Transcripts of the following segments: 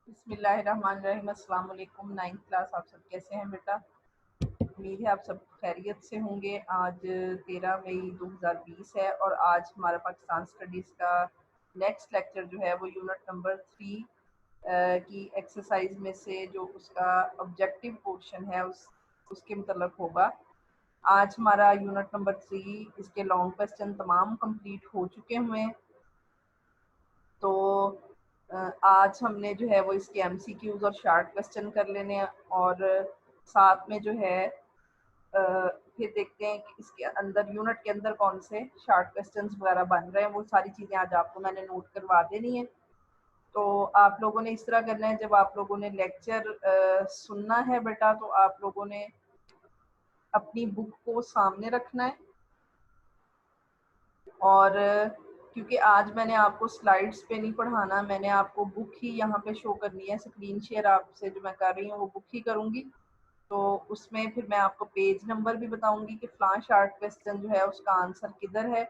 बिस्मिल्लाहिर्रहमानिर्रहीम। अस्सलाम वालेकुम। 9th क्लास, आप सब कैसे हैं बेटा? उम्मीद है आप सब खैरियत से होंगे। आज 13 मई 2020 है और आज हमारा पाकिस्तान स्टडीज़ का नेक्स्ट लेक्चर जो है वो यूनिट नंबर 3 की एक्सरसाइज में से जो उसका ऑब्जेक्टिव पोर्शन है उसके मतलब होगा। आज हमारा यूनिट नंबर 3 इसके लॉन्ग क्वेश्चन तमाम कंप्लीट हो चुके हुए हैं। तो आज हमने जो है वो इसके एमसीक्यूज और शार्ट क्वेश्चन कर लेने हैं और साथ में जो है फिर देखते हैं कि इसके अंदर यूनिट के अंदर कौन से शार्ट क्वेश्चंस वगैरह बन रहे हैं। वो सारी चीज़ें आज आपको मैंने नोट करवा देनी है। तो आप लोगों ने इस तरह करना है, जब आप लोगों ने लेक्चर सुनना है बेटा, तो आप लोगों ने अपनी बुक को सामने रखना है और क्योंकि आज मैंने आपको स्लाइड्स पे नहीं पढ़ाना, मैंने आपको बुक ही यहाँ पे शो करनी है। स्क्रीन शेयर आपसे जो मैं कर रही हूँ वो बुक ही करूँगी। तो उसमें फिर मैं आपको पेज नंबर भी बताऊंगी कि फ्लां शार्ट क्वेश्चन जो है उसका आंसर किधर है,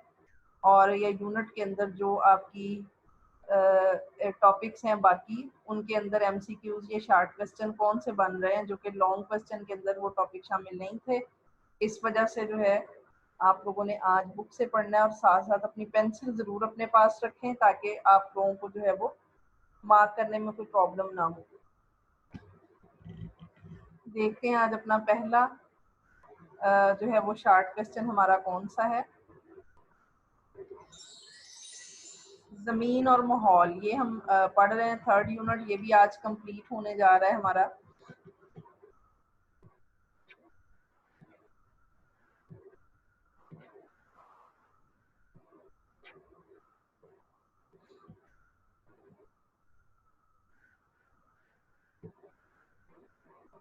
और या यूनिट के अंदर जो आपकी टॉपिक्स हैं बाकी उनके अंदर एमसीक्यूज ये शार्ट क्वेश्चन कौन से बन रहे हैं जो कि लॉन्ग क्वेश्चन के अंदर वो टॉपिक शामिल नहीं थे। इस वजह से जो है आप लोगों ने आज बुक से पढ़ना है और साथ साथ अपनी पेंसिल ज़रूर अपने पास रखें ताकि आप लोगों को जो है वो मार्क करने में कोई प्रॉब्लम ना हो। देखते हैं आज अपना पहला जो है वो शार्ट क्वेश्चन हमारा कौन सा है। ज़मीन और माहौल, ये हम पढ़ रहे हैं थर्ड यूनिट, ये भी आज कंप्लीट होने जा रहा है हमारा।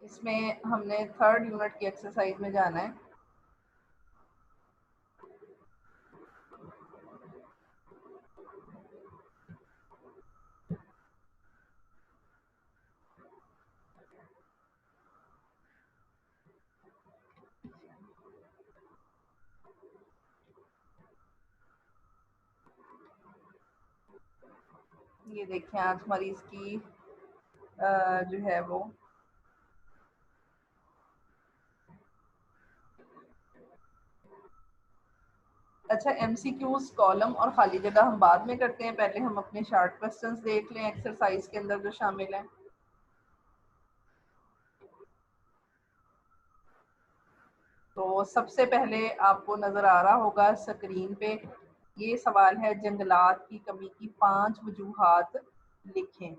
इसमें हमने थर्ड यूनिट की एक्सरसाइज में जाना है। ये देखें आज हमारी इसकी जो है वो अच्छा, एमसीक्यूज कॉलम और खाली जगह हम बाद में करते हैं, पहले हम अपने शार्ट क्वेश्चंस देख लें एक्सरसाइज के अंदर जो शामिल हैं। तो सबसे पहले आपको नजर आ रहा होगा स्क्रीन पे, ये सवाल है जंगलात की कमी की 5 वजूहात लिखें।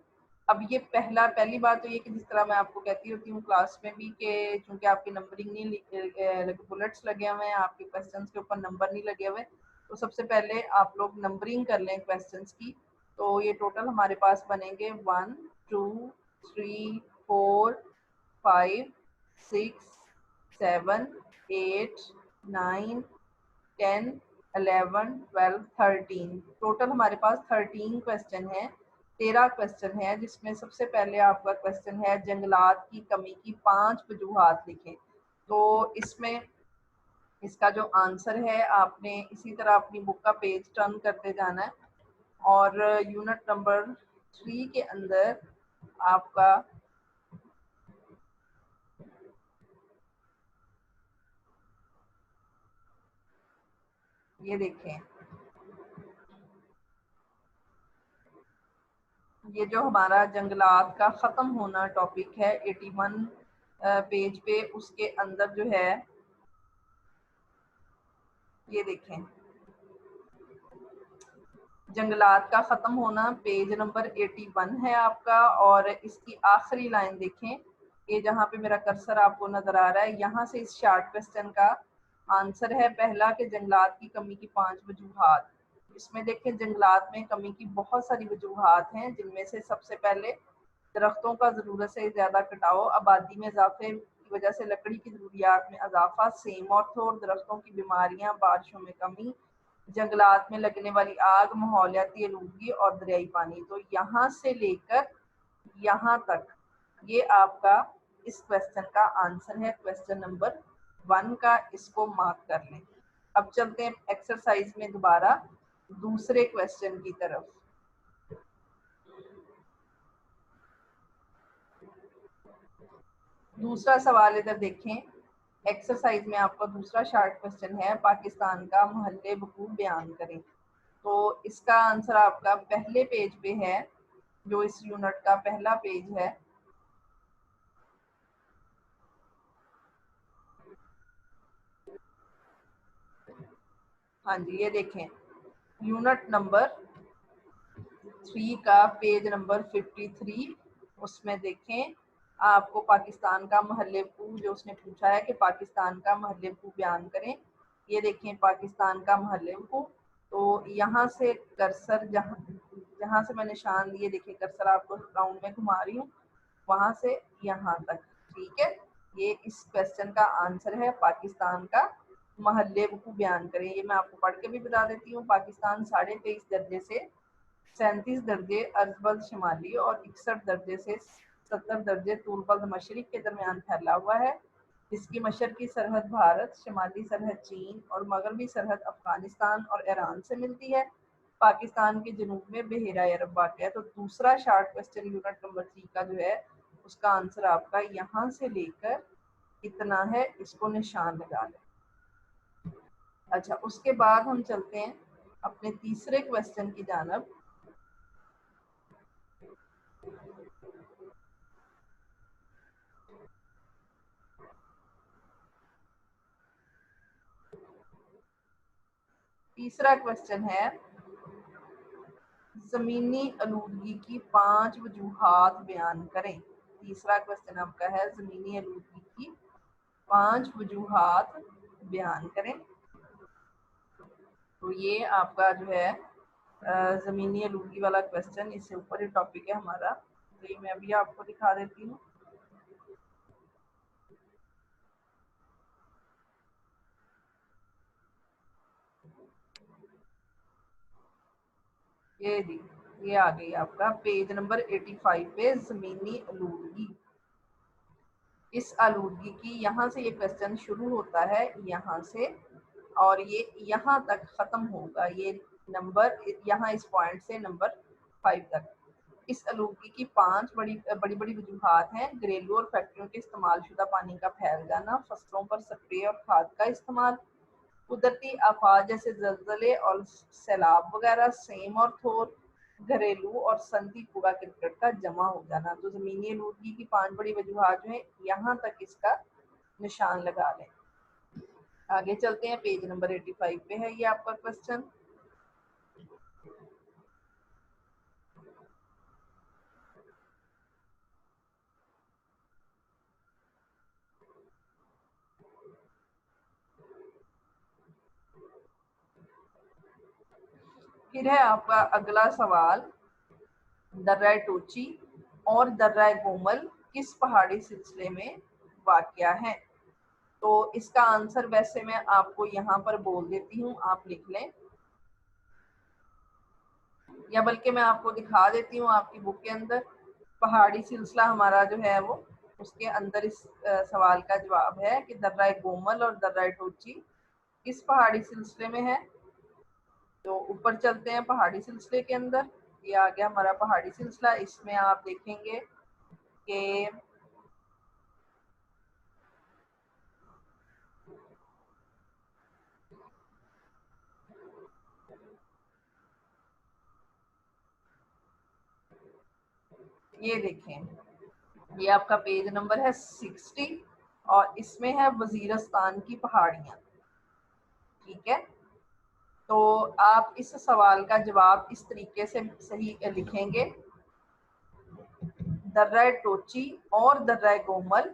अब ये पहली बात तो ये कि जिस तरह मैं आपको कहती होती हूँ क्लास में भी कि चूंकि आपकी नंबरिंग नहीं बुलेट्स लगे हुए हैं, आपके क्वेश्चंस के ऊपर नंबर नहीं लगे हुए, तो सबसे पहले आप लोग नंबरिंग कर लें क्वेश्चंस की। तो ये टोटल हमारे पास बनेंगे 1 2 3 4 5 6 7 8 9 10 11 12 13। टोटल हमारे पास 13 क्वेश्चन है, 13 क्वेश्चन है, जिसमें सबसे पहले आपका क्वेश्चन है जंगलात की कमी की 5 वजूहात लिखें। तो इसमें इसका जो आंसर है आपने इसी तरह अपनी बुक का पेज टर्न करते जाना है और यूनिट नंबर 3 के अंदर आपका ये देखें, ये जो हमारा जंगलात का ख़त्म होना टॉपिक है 81 पेज पे, उसके अंदर जो है ये देखें जंगलात का ख़त्म होना पेज नंबर 81 है आपका। और इसकी आखिरी लाइन देखें, ये जहाँ पे मेरा कर्सर आपको नज़र आ रहा है, यहाँ से इस शार्ट क्वेश्चन का आंसर है पहला कि जंगलात की कमी की 5 वजूहात। इसमें देखें जंगलात में कमी की बहुत सारी वजूहात हैं, जिनमें से सबसे पहले दरख्तों का ज़रूरत से ज़्यादा कटाव, आबादी में इजाफे की वजह से लकड़ी की ज़रूरियात में इजाफा, सेमौथ और दरख्तों की बीमारियां, बारिशों में कमी, जंगलात में लगने वाली आग, माहौलियाती आलूदगी और दरियाई पानी। तो यहाँ से लेकर यहाँ तक ये आपका इस क्वेश्चन का आंसर है, क्वेश्चन नंबर 1 का। इसको मार्क कर लें। अब चलते हैं एक्सरसाइज में दोबारा दूसरे क्वेश्चन की तरफ। दूसरा सवाल इधर देखें, एक्सरसाइज में आपका दूसरा शॉर्ट क्वेश्चन है, पाकिस्तान का महल्ले वकूअ बयान करें। तो इसका आंसर आपका पहले पेज पे है, जो इस यूनिट का पहला पेज है। हाँ जी, ये देखें, यूनिट नंबर 3 का पेज नंबर 53, उसमें देखें आपको पाकिस्तान का महल्ले वकूअ जो उसने पूछा है कि पाकिस्तान का महल्ले वकूअ बयान करें। ये देखें पाकिस्तान का महल्ले वकूअ। तो यहाँ से कर्सर जहाँ से मैं निशान दिए, देखिए कर्सर आपको राउंड में घुमा रही हूँ, वहां से यहाँ तक, ठीक है। ये इस क्वेश्चन का आंसर है, पाकिस्तान का महल्ले वकूअ बयान करें। ये मैं आपको पढ़ के भी बता देती हूँ। पाकिस्तान 23.5 दर्जे से 37 दर्जे अर्जबल्द शिमाली और 61 दर्जे से 70 दर्जे तूलबल्द मशरिक के दरमियान फैला हुआ है। इसकी मशरकी सरहद भारत, शिमाली सरहद चीन और मगरबी सरहद अफगानिस्तान और ईरान से मिलती है। पाकिस्तान के जनूब में बहेरा अरब वाक़ है। तो दूसरा शॉर्ट क्वेश्चन यूनिट नंबर 3 का जो है, उसका आंसर आपका यहाँ से लेकर इतना है, इसको निशान लगा लें। अच्छा, उसके बाद हम चलते हैं अपने तीसरे क्वेश्चन की जानब। तीसरा क्वेश्चन है, जमीनी आलूदगी की 5 वजूहात बयान करें। तीसरा क्वेश्चन आपका है, जमीनी आलूदगी की 5 वजूहात बयान करें। तो ये आपका जो है ज़मीनी आलूदगी वाला क्वेश्चन, इससे ऊपर ही टॉपिक है हमारा। तो ये मैं अभी आपको दिखा देती हूँ। ये आ गई आपका पेज नंबर 85 पे ज़मीनी आलूदगी। इस आलूदगी की, यहाँ से ये क्वेश्चन शुरू होता है, यहाँ से, और ये यहाँ तक ख़त्म होगा। ये नंबर यहाँ इस पॉइंट से नंबर 5 तक। इस आलूदगी की 5 बड़ी बड़ी वजूहात हैं। घरेलू और फैक्ट्रियों के इस्तेमाल शुदा पानी का फैल जाना, फसलों पर स्प्रे और खाद का इस्तेमाल, कुदरती आफात जैसे जलजले और सैलाब वगैरह, सेम और थोर, घरेलू और सनती कूड़ा करकट का जमा हो जाना। तो जमीनी आलूदगी की 5 बड़ी वजूहात जो है, यहाँ तक इसका निशान लगा लें। आगे चलते हैं, पेज नंबर 85 पे है ये आपका क्वेश्चन। फिर है आपका अगला सवाल, दर्रा टोची और दर्रा गोमल किस पहाड़ी सिलसिले में वाक़या है। तो इसका आंसर वैसे मैं आपको यहाँ पर बोल देती हूँ, आप लिख लें, या बल्कि मैं आपको दिखा देती हूँ आपकी बुक के अंदर। पहाड़ी सिलसिला हमारा जो है वो, उसके अंदर इस सवाल का जवाब है कि दर्रा गोमल और दर्रा टोची किस पहाड़ी सिलसिले में है। तो ऊपर चलते हैं पहाड़ी सिलसिले के अंदर। ये आ गया हमारा पहाड़ी सिलसिला। इसमें आप देखेंगे कि ये देखें, ये आपका पेज नंबर है 60 और इसमें है वजीरस्तान की पहाड़ियाँ, ठीक है। तो आप इस सवाल का जवाब इस तरीके से सही लिखेंगे, दर्रा टोची और दर्रा गोमल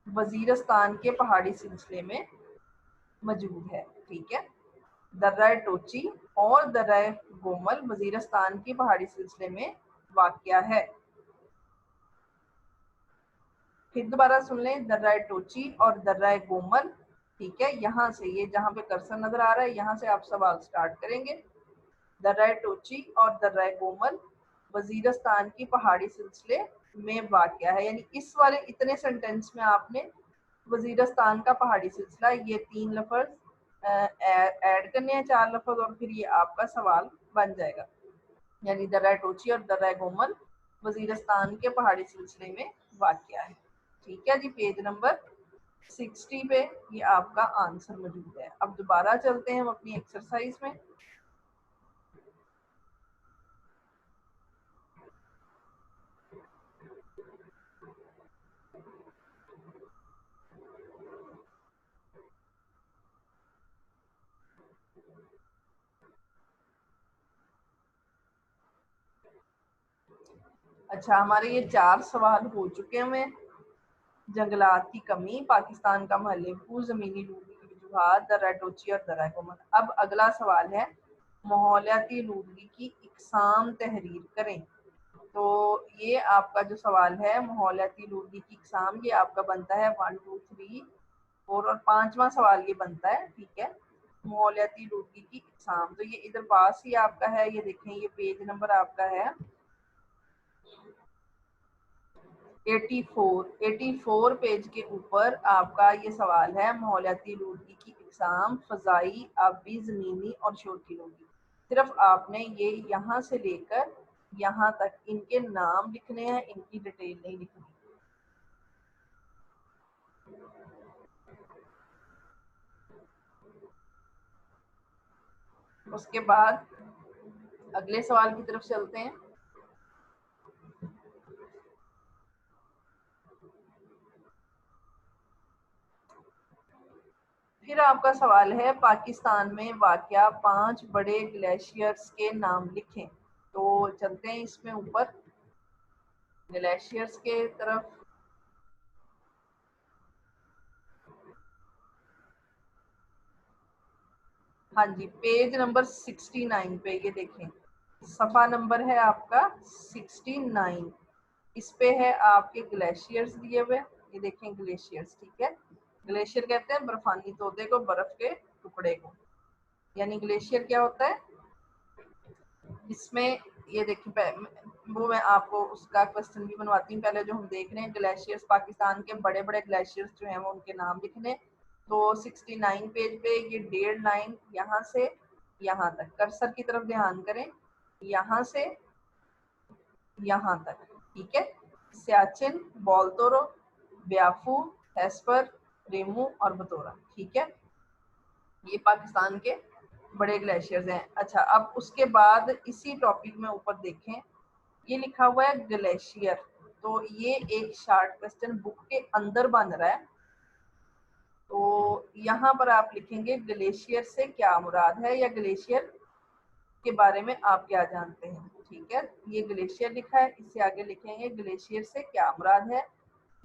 वजीरस्तान के पहाड़ी सिलसिले में मौजूद है, ठीक है। दर्रा टोची और दर्रा गोमल वजीरस्तान की पहाड़ी सिलसिले में वाक़या है। फिर दोबारा सुन लें, दर्रा टोची और दर्रा गोमल, ठीक है। यहाँ से, ये जहाँ पे कर्सर नजर आ रहा है, यहाँ से आप सवाल स्टार्ट करेंगे। दर्रा टोची और दर्रा गोमल वजीरस्तान की पहाड़ी सिलसिले में वाक़या है। यानी इस वाले इतने सेंटेंस में आपने वजीरस्तान का पहाड़ी सिलसिला, ये 3 लफ्ज़ ऐड करने हैं, 4 लफ्ज़, और फिर ये आपका सवाल बन जाएगा। यानी दर्रा टोची और दर्रा गोमल वजीरस्तान के पहाड़ी सिलसिले में वाकया है। ठीक है जी, पेज नंबर 60 पे ये आपका आंसर मौजूद है। अब दोबारा चलते हैं हम अपनी एक्सरसाइज में। अच्छा, हमारे ये 4 सवाल हो चुके हैं। जंगलात की कमी, पाकिस्तान का महलिफू, जमीनी लूटने की वजूहात, दर्राटोची और दर्राकोमत। अब अगला सवाल है माहौलियाती लूटने की इकसाम तहरीर करें। तो ये आपका जो सवाल है माहौलियाती लूटने की इकसाम, ये आपका बनता है 1 2 3 4 और 5वां सवाल ये बनता है। ठीक है, माहौलियाती लूटने की इकसाम, तो ये इधर पास ही आपका है। ये देखें, ये पेज नंबर आपका है 84 पेज के ऊपर आपका ये सवाल है माहौलियाती लूटगी की इकसाम, फजाई, आबी, जमीनी और शोर की लूटगी। सिर्फ आपने ये यहाँ से लेकर यहाँ तक इनके नाम लिखने हैं, इनकी डिटेल नहीं लिखनी। उसके बाद अगले सवाल की तरफ चलते हैं। फिर आपका सवाल है पाकिस्तान में वाक़या 5 बड़े ग्लेशियर्स के नाम लिखें। तो चलते हैं इसमें ऊपर ग्लेशियर्स के तरफ। हाँ जी, पेज नंबर 69 पे ये देखें, सफ़ा नंबर है आपका 69। इस पे है आपके ग्लेशियर्स दिए हुए। ये देखें ग्लेशियर्स, ठीक है। ग्लेशियर कहते हैं बर्फानी तोते को, बर्फ के टुकड़े को, यानी ग्लेशियर क्या होता है इसमें। ये देखिए, वो मैं आपको उसका क्वेश्चन भी बनवाती हूँ। पहले जो हम देख रहे हैं ग्लेशियर्स, पाकिस्तान के बड़े बड़े ग्लेशियर्स जो हैं वो उनके नाम लिखने। तो 69 पेज पे ये 1.5 लाइन यहाँ से यहाँ तक, कर्सर की तरफ ध्यान करें, यहाँ से यहाँ तक। ठीक है, सियाचिन, बोलतोरो, ब्याफू, हेस्पर, रेमू और बतौरा। ठीक है, ये पाकिस्तान के बड़े ग्लेशियर्स हैं। अच्छा, अब उसके बाद इसी टॉपिक में ऊपर देखें, ये लिखा हुआ है ग्लेशियर। तो ये एक शॉर्ट क्वेश्चन बुक के अंदर बन रहा है। तो यहाँ पर आप लिखेंगे ग्लेशियर से क्या मुराद है, या ग्लेशियर के बारे में आप क्या जानते हैं। ठीक है, ये ग्लेशियर लिखा है, इससे आगे लिखेंगे ग्लेशियर से क्या मुराद है।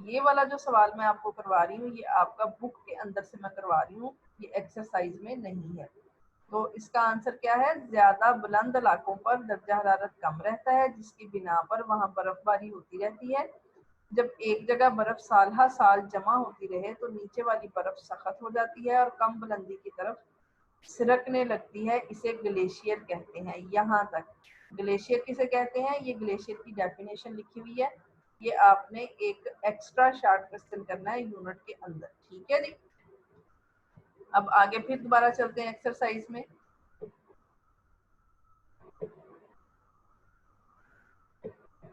ये वाला जो सवाल मैं आपको करवा रही हूँ ये आपका बुक के अंदर से मैं करवा रही हूँ, ये एक्सरसाइज में नहीं है। तो इसका आंसर क्या है, ज्यादा बुलंद इलाकों पर दर्जा हरारत कम रहता है, जिसकी बिना पर वहां बर्फबारी होती रहती है। जब एक जगह बर्फ साल हर साल जमा होती रहे तो नीचे वाली बर्फ सख्त हो जाती है और कम बुलंदी की तरफ सिरकने लगती है, इसे ग्लेशियर कहते हैं। यहाँ तक ग्लेशियर किसे कहते हैं, ये ग्लेशियर की डेफिनेशन लिखी हुई है। ये आपने एक एक्स्ट्रा शॉर्ट क्वेश्चन करना है यूनिट के अंदर। ठीक है जी, अब आगे फिर दोबारा चलते हैं एक्सरसाइज में।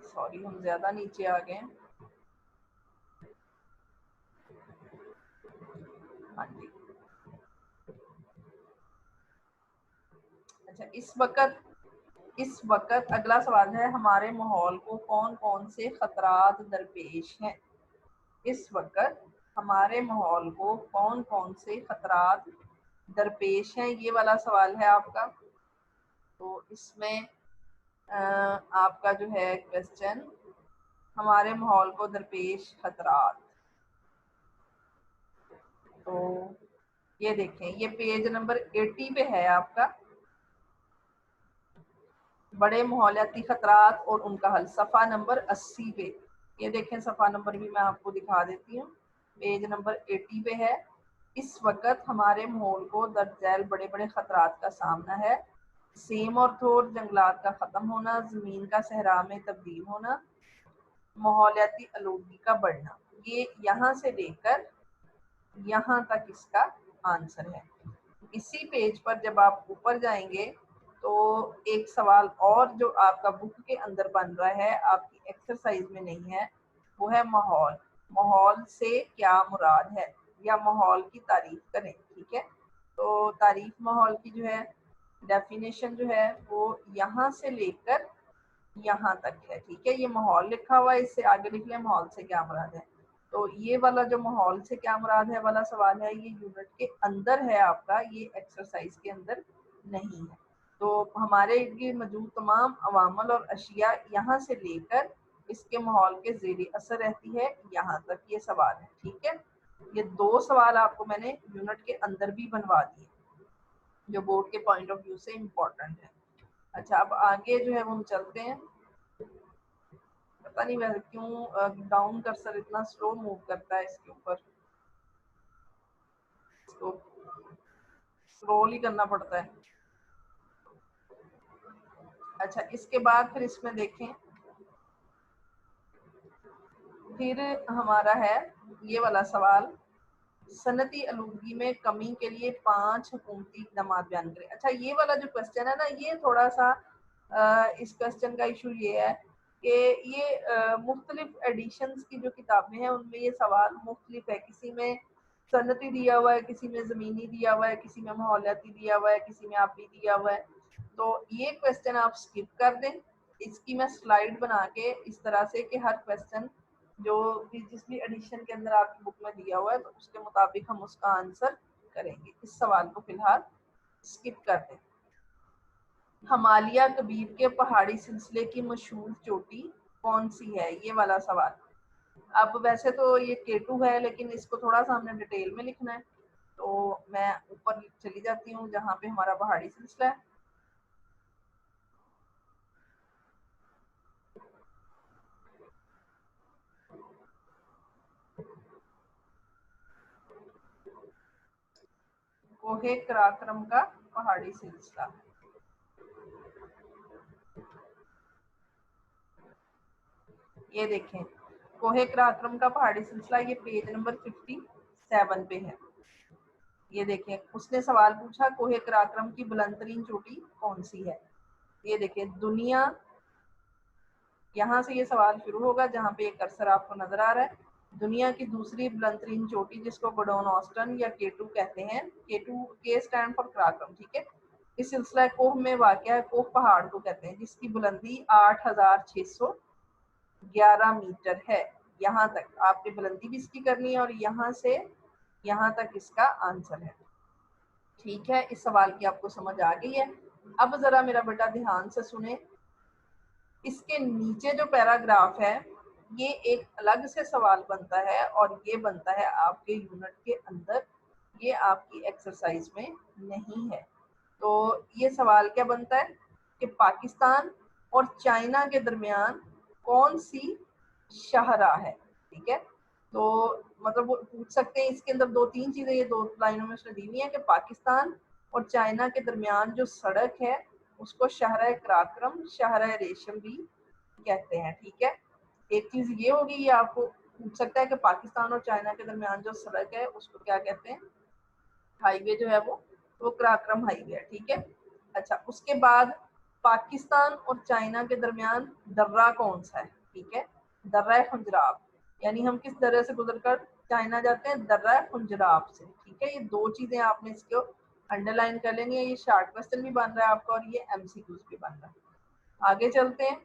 सॉरी, हम ज्यादा नीचे आ गए। हाँ जी, अच्छा, इस वक्त अगला सवाल है हमारे माहौल को कौन कौन से खतरात दरपेश हैं। इस वक्त हमारे माहौल को कौन कौन से खतरात दरपेश हैं, ये वाला सवाल है आपका। तो इसमें आपका जो है क्वेश्चन, हमारे माहौल को दरपेश खतरात। तो ये देखें, ये पेज नंबर 80 पे है आपका, बड़े माहौलियाती खतरात और उनका हल, सफ़ा नंबर 80 पे। ये देखें, सफ़ा नंबर भी मैं आपको दिखा देती हूँ, पेज नंबर 80 पे है। इस वक्त हमारे माहौल को दर्ज झैल बड़े बड़े खतरात का सामना है। सेम और थोर जंगलात का ख़त्म होना, ज़मीन का सहरा में तब्दील होना, माहौलियाती आलूगी का बढ़ना। ये यहाँ से लेकर यहाँ तक इसका आंसर है। इसी पेज पर जब आप ऊपर जाएंगे तो एक सवाल और जो आपका बुक के अंदर बन रहा है, आपकी एक्सरसाइज में नहीं है, वो है माहौल। माहौल से क्या मुराद है, या माहौल की तारीफ करें। ठीक है, तो तारीफ माहौल की जो है डेफिनेशन जो है वो यहाँ से लेकर यहाँ तक है। ठीक है, ये माहौल लिखा हुआ है, इससे आगे लिख लें माहौल से क्या मुराद है। तो ये वाला जो माहौल से क्या मुराद है वाला सवाल है, ये यूनिट के अंदर है आपका, ये एक्सरसाइज के अंदर नहीं है। तो हमारे इर्द गिर्द मौजूद तमाम अवामल और अशिया यहाँ से लेकर इसके माहौल के ज़ेरे असर रहती है यहाँ तक, ये सवाल है। ठीक है, ये दो सवाल आपको मैंने यूनिट के अंदर भी बनवा दिए जो बोर्ड के पॉइंट ऑफ व्यू से इम्पोर्टेंट है। अच्छा, अब आगे जो है वो हम चलते हैं। पता नहीं वैसे क्यों डाउन कर्सर इतना स्लो मूव करता है इसके ऊपर, इसको स्क्रॉल ही करना पड़ता है। अच्छा, इसके बाद फिर इसमें देखें, फिर हमारा है ये वाला सवाल, सनती आलूगी में कमी के लिए 5 हुकूमती इक़दाम बयान करें। अच्छा, ये वाला जो क्वेश्चन है ना, ये थोड़ा सा इस क्वेश्चन का इशू ये है कि ये मुख्तलिफ एडिशंस की जो किताबें हैं उनमें ये सवाल मुख्तलिफ है। किसी में सनती दिया हुआ है, किसी में ज़मीनी दिया हुआ है, किसी में माहौलियाती दिया हुआ है, किसी में आबी दिया हुआ है। तो ये क्वेश्चन आप स्किप कर दें। इसकी मैं स्लाइड बना के इस तरह से कि हर क्वेश्चन जो भी जिस भी एडिशन के अंदर आपकी बुक में दिया हुआ है तो उसके मुताबिक हम उसका आंसर करेंगे। इस सवाल को फिलहाल स्किप कर दें। हिमालय कबीर के पहाड़ी सिलसिले की मशहूर चोटी कौन सी है, ये वाला सवाल। अब वैसे तो ये K2 है, लेकिन इसको थोड़ा सा हमने डिटेल में लिखना है, तो मैं ऊपर चली जाती हूँ जहाँ पे हमारा पहाड़ी सिलसिला है। कोहे कराक्रम का पहाड़ी सिलसिला, ये देखें कोहे कराक्रम का पहाड़ी सिलसिला, ये पेज नंबर 57 पे है। ये देखें, उसने सवाल पूछा कोहे कराक्रम की बुलंदतरीन चोटी कौन सी है। ये देखें दुनिया, यहाँ से ये सवाल शुरू होगा जहाँ पे एक कर्सर आपको नजर आ रहा है। दुनिया की दूसरी बुलंदतरीन चोटी जिसको गडोन ऑस्टन या K2 कहते हैं, K2 के स्टैंड फॉर कराक्रम। ठीक है, इस सिलसिला कोह में वाक़या है। कोह पहाड़ को कहते हैं जिसकी बुलंदी 8611 मीटर है। यहाँ तक आपकी बुलंदी भी इसकी करनी है और यहाँ से यहाँ तक इसका आंसर है। ठीक है, इस सवाल की आपको समझ आ गई है। अब जरा मेरा बेटा ध्यान से सुने, इसके नीचे जो पैराग्राफ है ये एक अलग से सवाल बनता है और ये बनता है आपके यूनिट के अंदर, ये आपकी एक्सरसाइज में नहीं है। तो ये सवाल क्या बनता है कि पाकिस्तान और चाइना के दरमियान कौन सी शाहराह है। ठीक है, तो मतलब वो पूछ सकते हैं, इसके अंदर 2-3 चीजें ये 2 लाइनों में उसने दी हुई है कि पाकिस्तान और चाइना के दरमियान जो सड़क है उसको शाहराह कराक्रम, शाहराह रेशम भी कहते हैं। ठीक है, एक चीज ये होगी, ये आपको पूछ सकता है कि पाकिस्तान और चाइना के दरमियान जो सड़क है उसको क्या कहते हैं, हाईवे जो है वो कराक्रम हाईवे है। ठीक है, अच्छा उसके बाद पाकिस्तान और चाइना के दरमियान दर्रा कौन सा है। ठीक है, दर्रा खुंजराब, यानी हम किस दर्रे से गुजरकर चाइना जाते हैं, दर्रा खुंजराब से। ठीक है, ये 2 चीजें आपने इसको अंडरलाइन कर लेनी है। ये शॉर्ट क्वेश्चन भी बन रहा है आपका और ये MCQs भी बन रहा है। आगे चलते हैं।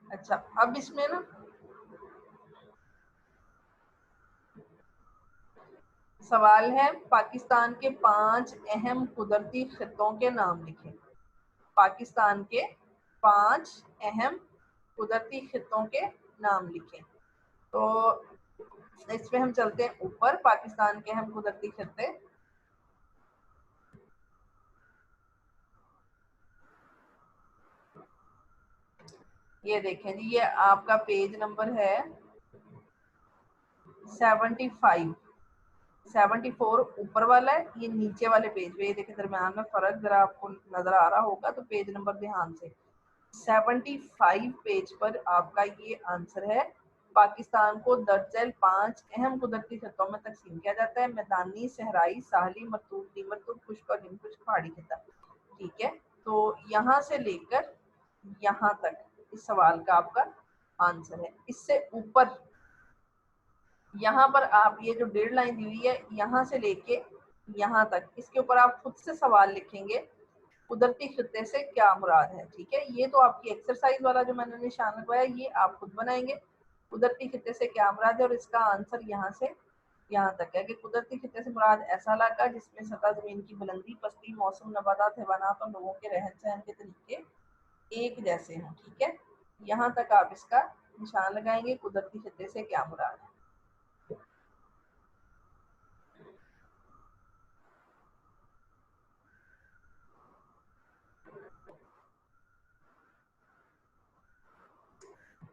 अच्छा, अब इसमें ना सवाल है पाकिस्तान के 5 अहम कुदरती खित्तों के नाम लिखें। पाकिस्तान के 5 अहम कुदरती खित्तों के नाम लिखें। तो इसमें हम चलते हैं ऊपर, पाकिस्तान के अहम कुदरती खित्ते। ये देखें जी, ये आपका पेज नंबर है 75, 74 ऊपर वाला है, ये नीचे वाले पेज पे। ये देखें दरम्यान में फर्क जरा आपको नजर आ रहा होगा, तो पेज नंबर ध्यान से 75 पेज पर आपका ये आंसर है। पाकिस्तान को दरअसल 5 अहम कुदरती खित्तों में तकसीम किया जाता है। मैदानी, सहराई, साहली, मरतूब, निमरतूब, खुश्क और हिमखुश्क पहाड़ी खित्ता। ठीक है, तो यहाँ से लेकर यहाँ तक इस सवाल का आपका आंसर है। इससे ऊपर यहाँ पर आप ये जो 1.5 लाइन दी हुई है, यहाँ से लेके यहाँ तक, इसके ऊपर आप खुद से सवाल लिखेंगे कुदरती खित्ते से क्या मुराद है। ठीक है, ये तो आपकी एक्सरसाइज वाला जो मैंने निशान लगाया ये आप खुद बनाएंगे। कुदरती खित्ते से क्या मुराद है और इसका आंसर यहाँ से यहाँ तक है कि कुदरती खित्ते से मुराद ऐसा इलाका जिसमें सतह जमीन की बुलंदी, पस्ती, मौसम, नबातात, हैवानात और लोगों के रहन सहन के तरीके एक जैसे हों। ठीक है, यहाँ तक आप इसका निशान लगाएंगे कुदरती खित्ते से क्या मुराद है।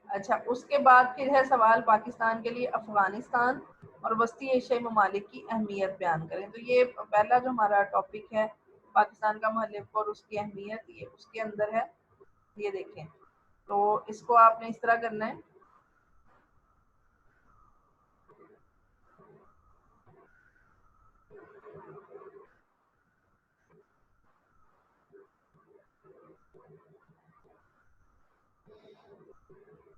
अच्छा, उसके बाद फिर है सवाल पाकिस्तान के लिए अफगानिस्तान और वस्ती एशियाई ममालिक की अहमियत बयान करें। तो ये पहला जो हमारा टॉपिक है पाकिस्तान का महलिफ और उसकी अहमियत, ये उसके अंदर है। ये देखें, तो इसको आपने इस तरह करना है।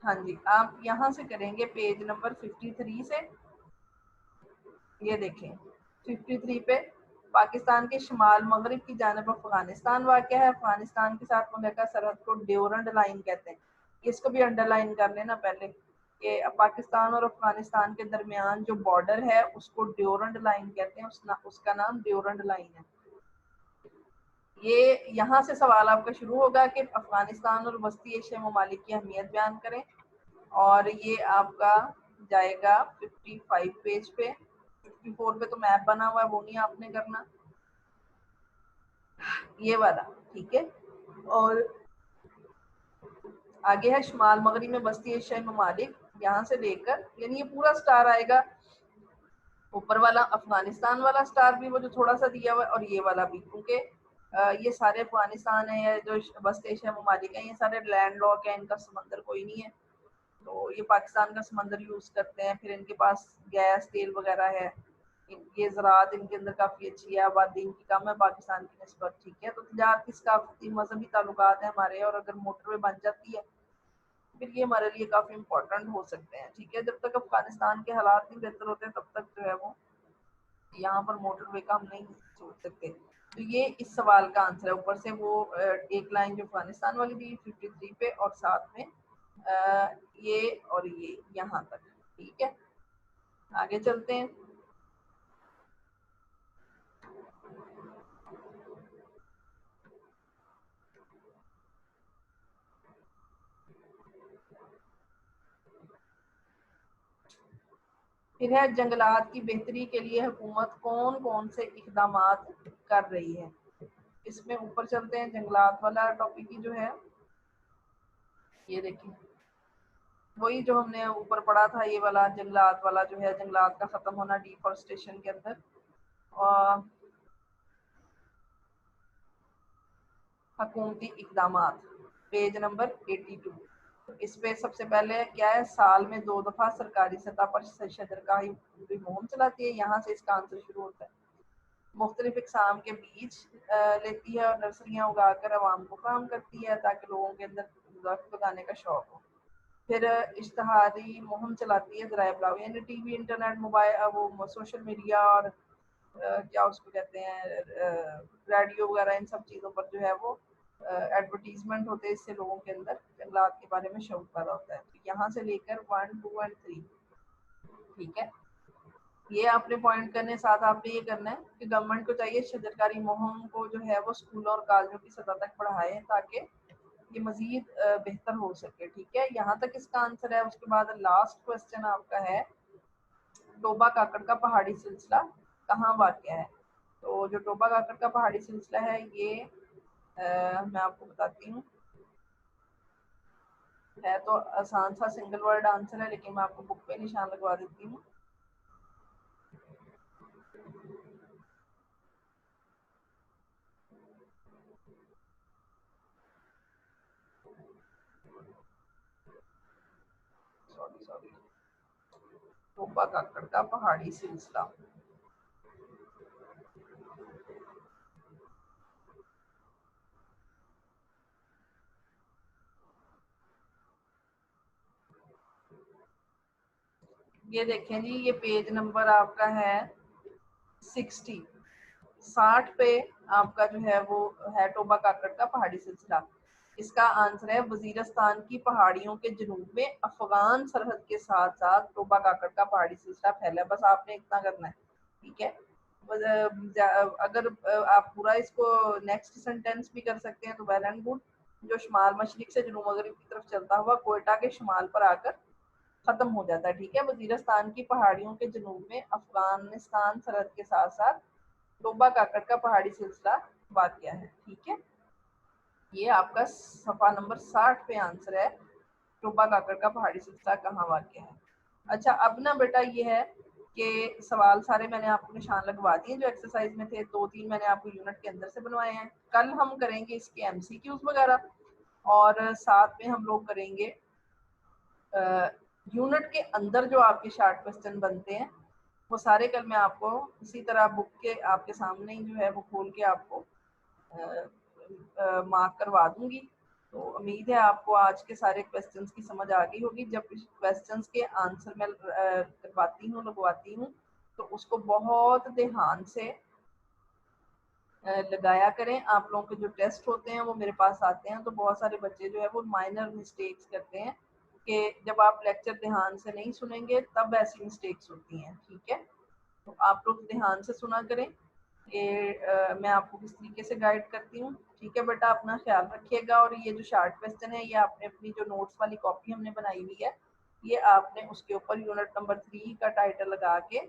हाँ जी, आप यहाँ से करेंगे पेज नंबर 53 से। ये देखें 53 पे पाकिस्तान के शुमाल मगरिब की जानिब अफगानिस्तान वाक़ है। अफगानिस्तान के साथ मुल्का सरहद को ड्यूरंड लाइन कहते हैं। इसको भी अंडरलाइन कर लेना पहले कि पाकिस्तान और अफगानिस्तान के दरमियान जो बॉर्डर है उसको ड्यूरंड लाइन कहते हैं। उसका नाम ड्यूरंड लाइन है। ये यहाँ से सवाल आपका शुरू होगा कि अफगानिस्तान और वस्ती एशिया ममालिक की अहमियत बयान करें, और ये आपका जाएगा 55 पेज पे। 54 पे तो मैप बना हुआ है, वो नहीं आपने करना, ये वाला। ठीक है, और आगे है शुमाल मगरिब में बस्ती एशियाई ममालिक, यहाँ से लेकर यानी ये पूरा स्टार आएगा। ऊपर वाला अफगानिस्तान वाला स्टार भी वो जो थोड़ा सा दिया हुआ है, और ये वाला भी, क्योंकि ये सारे अफगानिस्तान है जो बस्ती एशियाई ममालिक है, ये सारे लैंड लॉक है, इनका समंदर कोई नहीं है। तो ये पाकिस्तान का समंदर यूज करते हैं। फिर इनके पास गैस तेल वगैरह है। ये ज़राअत इनके अंदर काफ़ी अच्छी है, आबादी इनकी कम है पाकिस्तान की निस्बत। ठीक है, तो तजारत की सकाफती मजहबी ताल्लुकात है हमारे, और अगर मोटरवे बन जाती है फिर ये हमारे लिए काफ़ी इंपॉर्टेंट हो सकते हैं। ठीक है, जब तक अफगानिस्तान के हालात नहीं बेहतर होते तब तक जो है वो यहाँ पर मोटरवे का हम नहीं सोच सकते। तो ये इस सवाल का आंसर है। ऊपर से वो एक लाइन जो अफगानिस्तान वाली दी 53 पे, और साथ में ये और ये यहाँ तक। ठीक है, आगे चलते हैं। फिर है जंगलात की बेहतरी के लिए हुकूमत कौन कौन से इकदाम कर रही है। इसमें ऊपर चलते हैं, जंगलात वाला टॉपिक ही जो है, ये देखिए वही जो हमने ऊपर पढ़ा था, ये वाला जंगलात वाला जो है, जंगलात का खत्म होना डिफॉरेस्टेशन के अंदर। और हुकूमती इकदाम, पेज नंबर 82। इस पे सबसे पहले क्या है, साल में 2 दफ़ा सरकारी सतह पर शजरकारी मुहिम चलाती है। यहाँ से इसका आंसर शुरू होता है। मुख्तलिफ इकसाम के बीज लेती है और नर्सरियाँ उगाकर आवाम को फराहम करती है ताकि लोगों के अंदर दरख्त लगाने का शौक हो। फिर इश्तहारी मुहिम चलाती है ज़राए इब्लाग, यानी टीवी, इंटरनेट, मोबाइल, वो सोशल मीडिया, और क्या उसको कहते हैं, रेडियो वगैरह, इन सब चीज़ों पर जो है वो एडवर्टीजमेंट होते हैं। इससे लोगों के अंदर जंगलात के बारे में शौक पैदा होता है। तो यहाँ से लेकर 1, 2 एंड 3। ठीक है, ये आपने पॉइंट करने, साथ आपने ये करना है कि गवर्नमेंट को चाहिए शजरकारी मुहिम को जो है वो स्कूलों और कॉलेजों की सतह तक बढ़ाए ताकि ये मजीद बेहतर हो सके। ठीक है, यहाँ तक इसका आंसर है। उसके बाद लास्ट क्वेश्चन आपका है, टोबा काकड़ का पहाड़ी सिलसिला कहाँ वाक़या है। तो जो टोबा काकड़ का पहाड़ी सिलसिला है ये मैं आपको बताती हूँ, है तो आसान सा सिंगल वर्ड आंसर है, लेकिन मैं आपको बुक पे निशान लगवा देती हूँ। सॉरी, टोबा काकड़ का पहाड़ी सिलसिला। ये देखें जी, ये पेज नंबर आपका है 60 पे आपका जो है वो है टोबा काकड़ का पहाड़ी सिलसिला। इसका आंसर है वजीरस्तान की पहाड़ियों के जनूब में अफगान सरहद के साथ साथ टोबा काकड़ का पहाड़ी सिलसिला फैला है। बस आपने इतना करना है, ठीक है। अगर आप पूरा इसको नेक्स्ट सेंटेंस भी कर सकते हैं तो वेल एंड गुड। जो शुमाल मशरिक से जनूब मगरिब की तरफ चलता हुआ कोयटा के शुमाल पर आकर खत्म हो जाता है, ठीक है। वजीरस्तान की पहाड़ियों के जनूब में अफगानिस्तान सरहद के साथ साथ टोबा काकड़ का पहाड़ी सिलसिला वाक़या है, ठीक है। ये आपका सफा नंबर 60 पे आंसर है, टोबा काकड़ का पहाड़ी सिलसिला कहाँ वाक़या है। अच्छा, अब ना बेटा ये है कि सवाल सारे मैंने आपको निशान लगवा दिए जो एक्सरसाइज में थे, 2-3 मैंने आपको यूनिट के अंदर से बनवाए हैं। कल हम करेंगे इसके एमसीक्यूज वगैरह, और साथ में हम लोग करेंगे यूनिट के अंदर जो आपके शार्ट क्वेश्चन बनते हैं वो सारे कल मैं आपको इसी तरह बुक के आपके सामने ही जो है वो खोल के आपको मार्क करवा दूंगी। तो उम्मीद है आपको आज के सारे क्वेश्चंस की समझ आ गई होगी। जब क्वेश्चंस के आंसर मैं करवाती हूँ, लगवाती हूँ, तो उसको बहुत ध्यान से लगाया करें। आप लोगों के जो टेस्ट होते हैं वो मेरे पास आते हैं तो बहुत सारे बच्चे जो है वो माइनर मिस्टेक्स करते हैं कि जब आप लेक्चर ध्यान से नहीं सुनेंगे तब ऐसी मिस्टेक्स होती हैं, ठीक है। तो आप लोग ध्यान से सुना करें कि मैं आपको किस तरीके से गाइड करती हूँ, ठीक है बेटा। अपना ख्याल रखिएगा। और ये जो शार्ट क्वेश्चन है ये आपने अपनी जो नोट्स वाली कॉपी हमने बनाई हुई है, ये आपने उसके ऊपर यूनिट नंबर 3 का टाइटल लगा के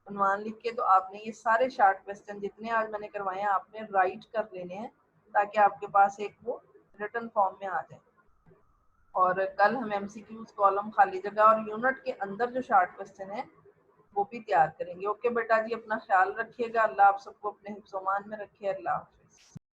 उन्वान लिख के तो आपने ये सारे शार्ट क्वेश्चन जितने आज मैंने करवाए हैं आपने राइट कर लेने हैं ताकि आपके पास एक वो रिटन फॉर्म में आ जाए। और कल हम एमसीक्यूज कॉलम खाली जगह और यूनिट के अंदर जो शार्ट क्वेश्चन है वो भी तैयार करेंगे। ओके बेटा जी, अपना ख्याल रखिएगा। अल्लाह आप सबको अपने हिफ्ज़-ओ-मान में रखे। अल्लाह।